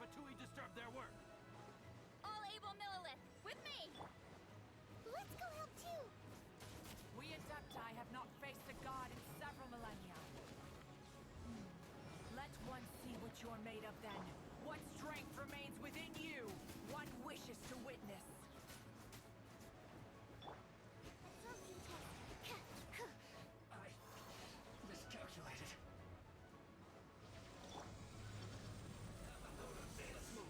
Fatui disturb their work. All able Millilith, with me! Let's go help too! We Adepti have not faced a god in several millennia. Let one see what you're made of then. What strength remains within you? One wishes to witness. I miscalculated. Let's move.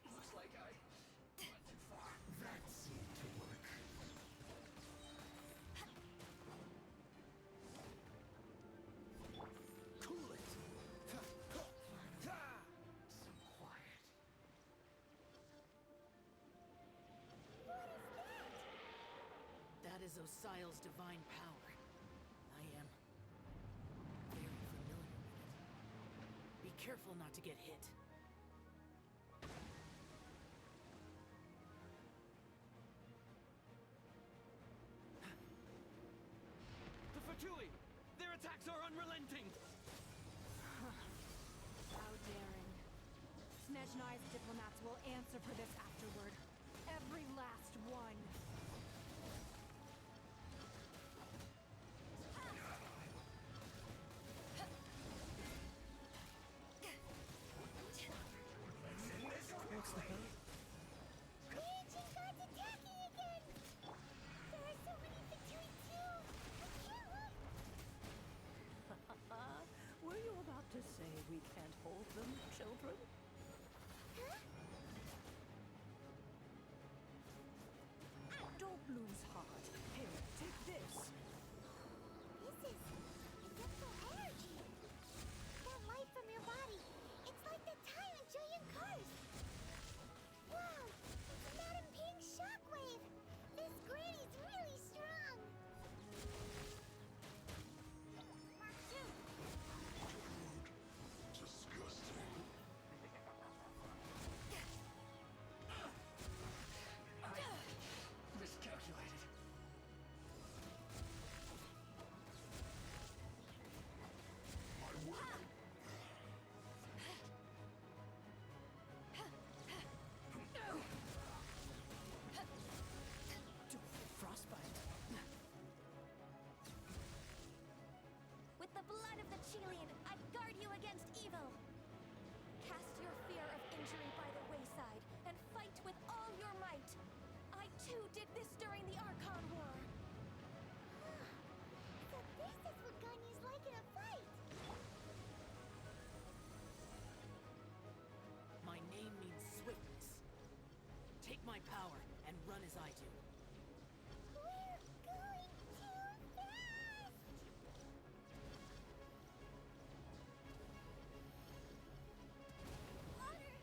Looks like I went too far. That seemed to work. Cool it! So quiet. What is that? That is Osial's divine power. I am very familiar with it. Be careful not to get hit. The Fatui! Their attacks are unrelenting! How daring. Snezhnai's diplomats will answer for this afterward. Every last one. What's the hell? The ancient god's attacking again! There are so many Fatui too! I can't look! Were you about to say we can't hold them, children? Huh? Don't lose heart. Here, take this. This is Adeptal energy! That light from your body, it's like the time in Julian Cars! Wow! It's Madam Ping's shockwave! This granny's really strong! Mark 2! Disgusting. I miscalculated. My work. Frostbite. With the blood of the Chilean, I guard you against evil! Cast your fear of injury by the wayside, and fight with all your might! I too did this during the Archon War! So this is what Ganya's like in a fight! My name means swiftness. Take my power and run as I do. We're going too fast! Water!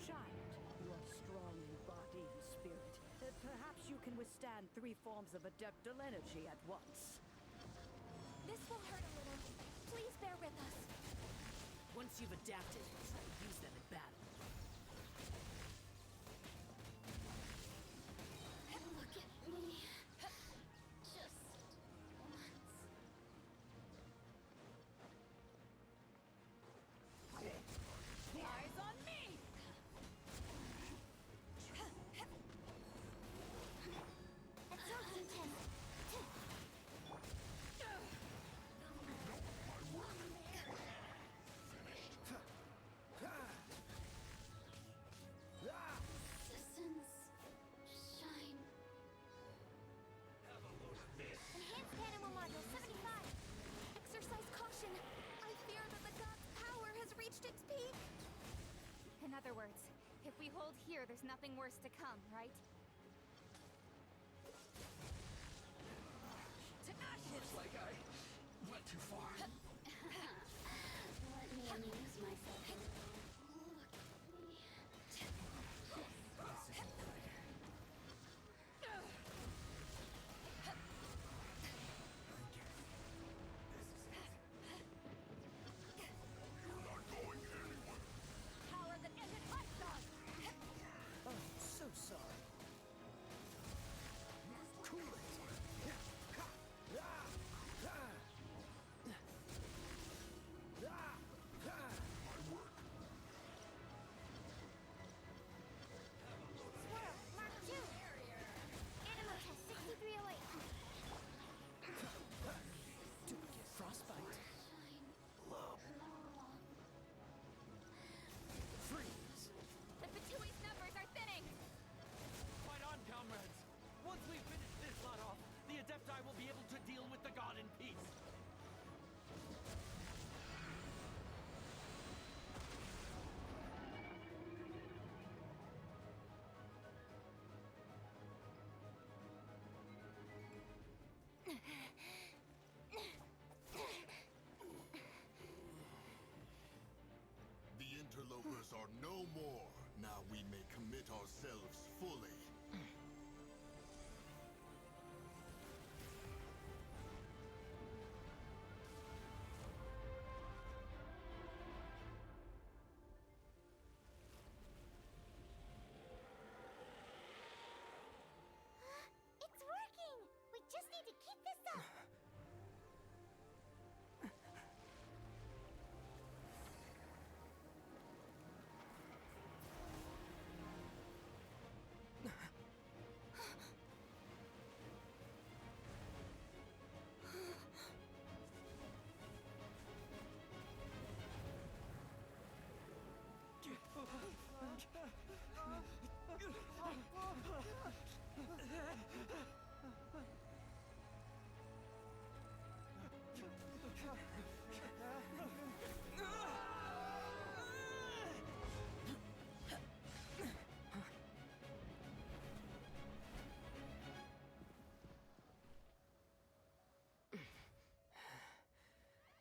Child, you are strong in body and spirit. Perhaps you can withstand 3 forms of adeptal energy at once. This will hurt a little. Please bear with us. Once you've adapted, try to use them in battle. Look at me. Just once. Eyes on me! Absorption 10. My work. Finished. other words, if we hold here, there's nothing worse to come, right? To ashes! Looks like I went too far. Let me amuse myself a little. Power that ended lifestyle! Oh, so sorry. Cool it. Swirl, Mark 2. Animal test 6308. Do we get frostbite? Freeze! The Fatui's numbers are thinning! Fight on, comrades! Once we finish this lot off, the Adepti will be able to deal with the god in peace. The interlopers are no more. Now we may commit ourselves fully. It's working! We just need to keep this up!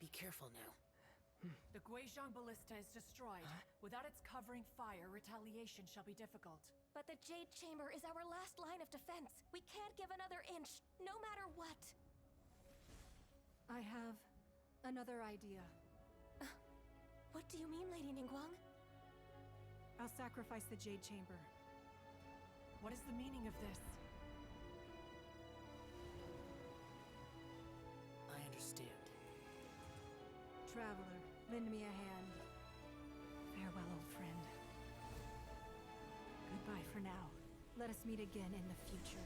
Be careful now. The Guizhong Ballista is destroyed. Without its covering fire, retaliation shall be difficult. But the Jade Chamber is our last line of defense. We can't give another inch, no matter what. I have another idea. What do you mean, Lady Ningguang? I'll sacrifice the Jade Chamber. What is the meaning of this? I understand. Traveler, lend me a hand. Farewell, old friend. Goodbye for now. Let us meet again in the future.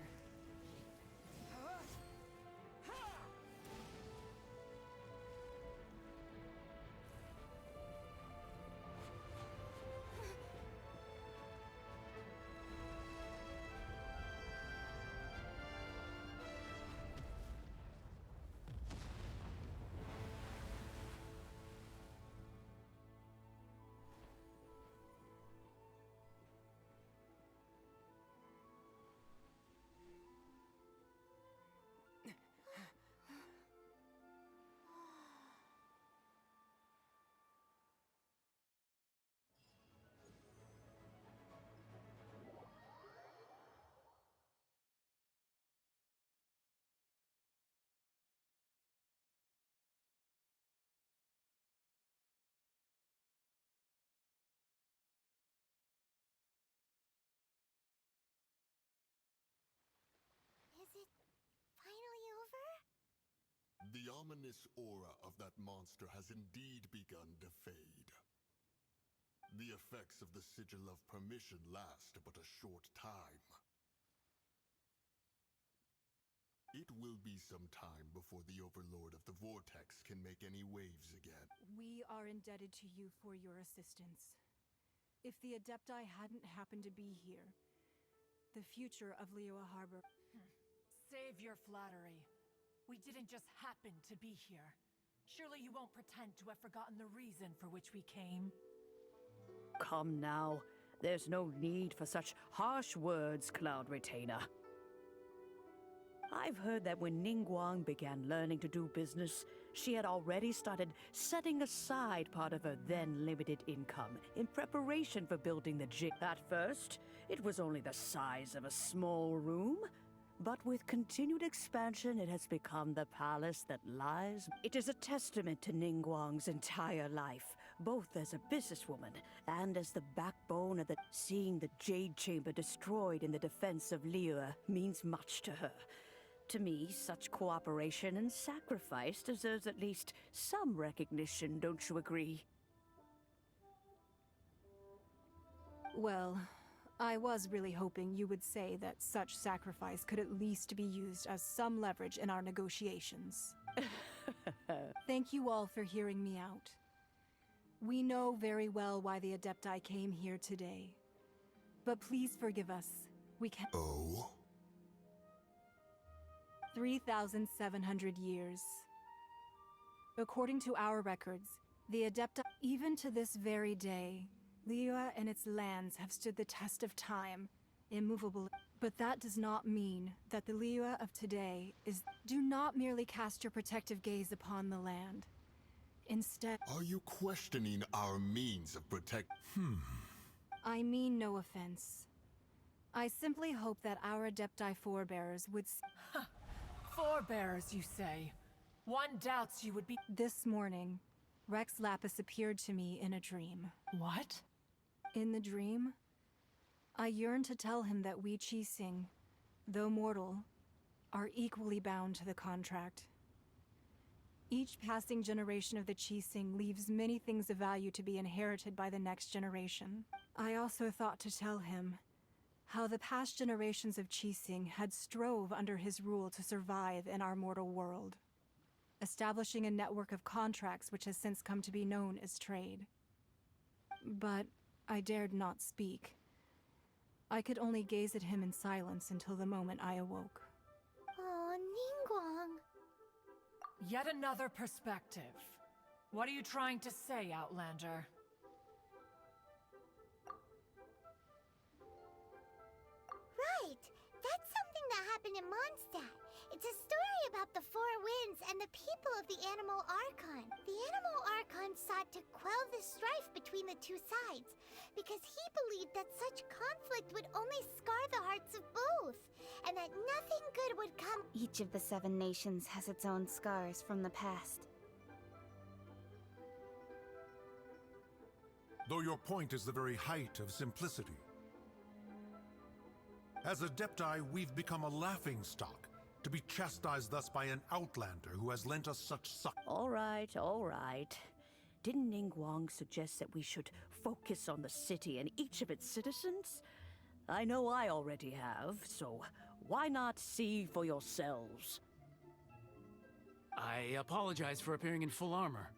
Is it finally over? The ominous aura of that monster has indeed begun to fade. The effects of the Sigil of Permission last but a short time. It will be some time before the Overlord of the Vortex can make any waves again. We are indebted to you for your assistance. If the Adepti hadn't happened to be here, the future of Liyue Harbor... Save your flattery. We didn't just happen to be here. Surely you won't pretend to have forgotten the reason for which we came. Come now. There's no need for such harsh words, Cloud Retainer. I've heard that when Ningguang began learning to do business, she had already started setting aside part of her then limited income in preparation for building the gym. At first, it was only the size of a small room, but with continued expansion, it has become the palace that lies. It is a testament to Ningguang's entire life, both as a businesswoman and as the backbone of the... Seeing the Jade Chamber destroyed in the defense of Liyue means much to her. To me, such cooperation and sacrifice deserves at least some recognition, don't you agree? Well, I was really hoping you would say that such sacrifice could at least be used as some leverage in our negotiations. Thank you all for hearing me out. We know very well why the Adepti came here today. But please forgive us. We can't... Oh? 3,700 years. According to our records, the Adepti, even to this very day, Liyue and its lands have stood the test of time, immovable. But that does not mean that the Liyue of today is... Do not merely cast your protective gaze upon the land. Instead... Are you questioning our means of protect... I mean no offense. I simply hope that our Adepti forebears would... Forebearers, you say? One doubts you would be... This morning, Rex Lapis appeared to me in a dream. What? In the dream, I yearned to tell him that we Qixing, though mortal, are equally bound to the contract. Each passing generation of the Qixing leaves many things of value to be inherited by the next generation. I also thought to tell him how the past generations of Qixing had strove under his rule to survive in our mortal world, establishing a network of contracts which has since come to be known as trade. But I dared not speak. I could only gaze at him in silence until the moment I awoke. Oh, Ningguang. Yet another perspective. What are you trying to say, Outlander? Right! That's something that happened in Mondstadt. It's a story about the Four Winds and the people of the Animal Archon. The Animal Archon sought to quell the strife between the two sides, because he believed that such conflict would only scar the hearts of both, and that nothing good would come. Each of the 7 nations has its own scars from the past. Though your point is the very height of simplicity. As Adepti, we've become a laughingstock, to be chastised thus by an outlander who has lent us such All right, all right. Didn't Ningguang suggest that we should focus on the city and each of its citizens? I know I already have, so why not see for yourselves? I apologize for appearing in full armor.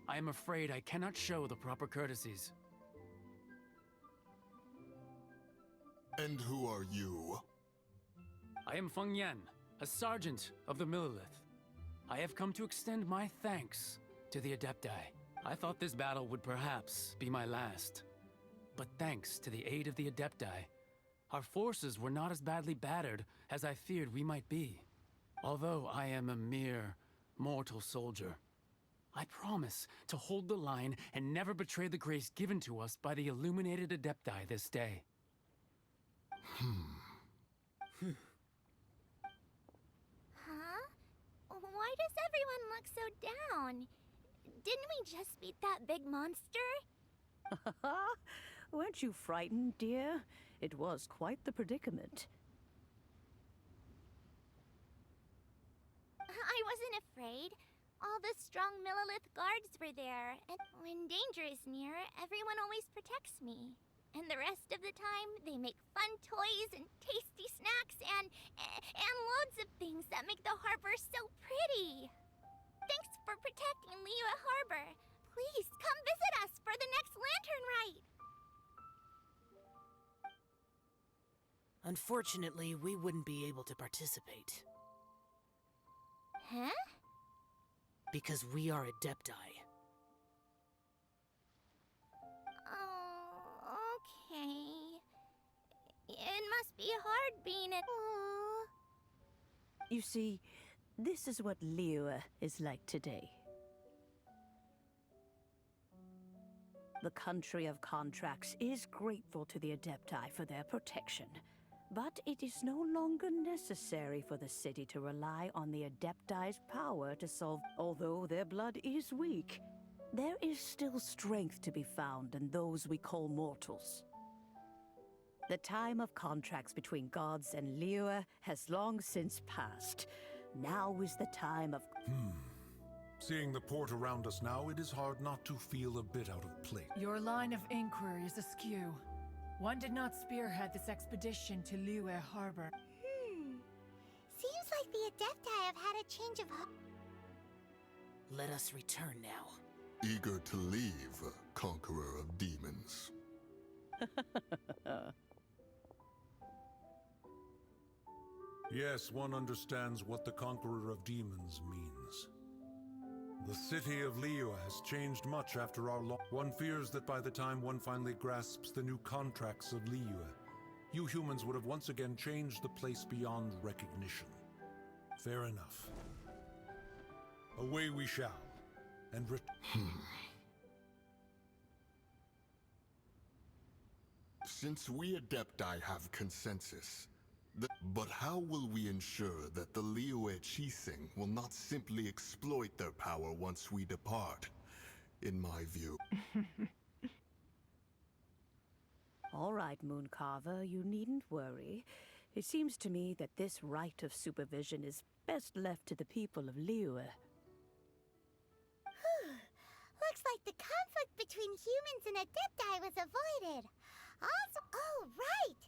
I am afraid I cannot show the proper courtesies. And who are you? I am Feng Yan, a sergeant of the Millilith. I have come to extend my thanks to the Adepti. I thought this battle would perhaps be my last. But thanks to the aid of the Adepti, our forces were not as badly battered as I feared we might be. Although I am a mere mortal soldier, I promise to hold the line and never betray the grace given to us by the illuminated Adepti this day. Huh? Why does everyone look so down? Didn't we just beat that big monster? Weren't you frightened, dear? It was quite the predicament. I wasn't afraid. All the strong Millilith guards were there, and when danger is near, everyone always protects me. And the rest of the time, they make fun toys and tasty snacks and loads of things that make the harbor so pretty. Thanks for protecting Liyue Harbor. Please come visit us for the next lantern rite. Unfortunately, we wouldn't be able to participate. Huh? Because we are Adepti. Oh, okay. must be hard being an... You see, this is what Liyue is like today. The country of contracts is grateful to the Adepti for their protection, but it is no longer necessary for the city to rely on the Adepti's power to solve. Although their blood is weak, there is still strength to be found in those we call mortals. The time of contracts between gods and Liyue has long since passed. Now is the time of... Seeing the port around us now, it is hard not to feel a bit out of place. Your line of inquiry is askew. One did not spearhead this expedition to Liyue Harbor. Seems like the Adepti have had a change of heart. Let us return now. Eager to leave, Conqueror of Demons. Yes, one understands what the Conqueror of Demons means. The city of Liyue has changed much after our long... One fears that by the time one finally grasps the new contracts of Liyue, you humans would have once again changed the place beyond recognition. Fair enough. Away we shall, and Since we Adepti have consensus, but how will we ensure that the Liyue Qixing will not simply exploit their power once we depart? In my view. All right, Mooncarver, you needn't worry. It seems to me that this right of supervision is best left to the people of Liyue. Looks like the conflict between humans and Adepti was avoided. Also, oh, right!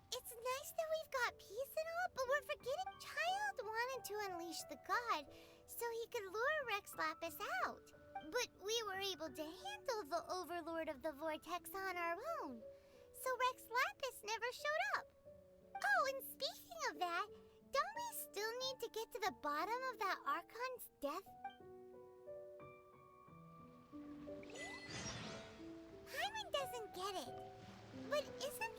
It's nice that we've got peace and all, but we're forgetting Child wanted to unleash the god so he could lure Rex Lapis out. But we were able to handle the Overlord of the Vortex on our own. So Rex Lapis never showed up. Oh, and speaking of that, don't we still need to get to the bottom of that Archon's death? Paimon doesn't get it. But isn't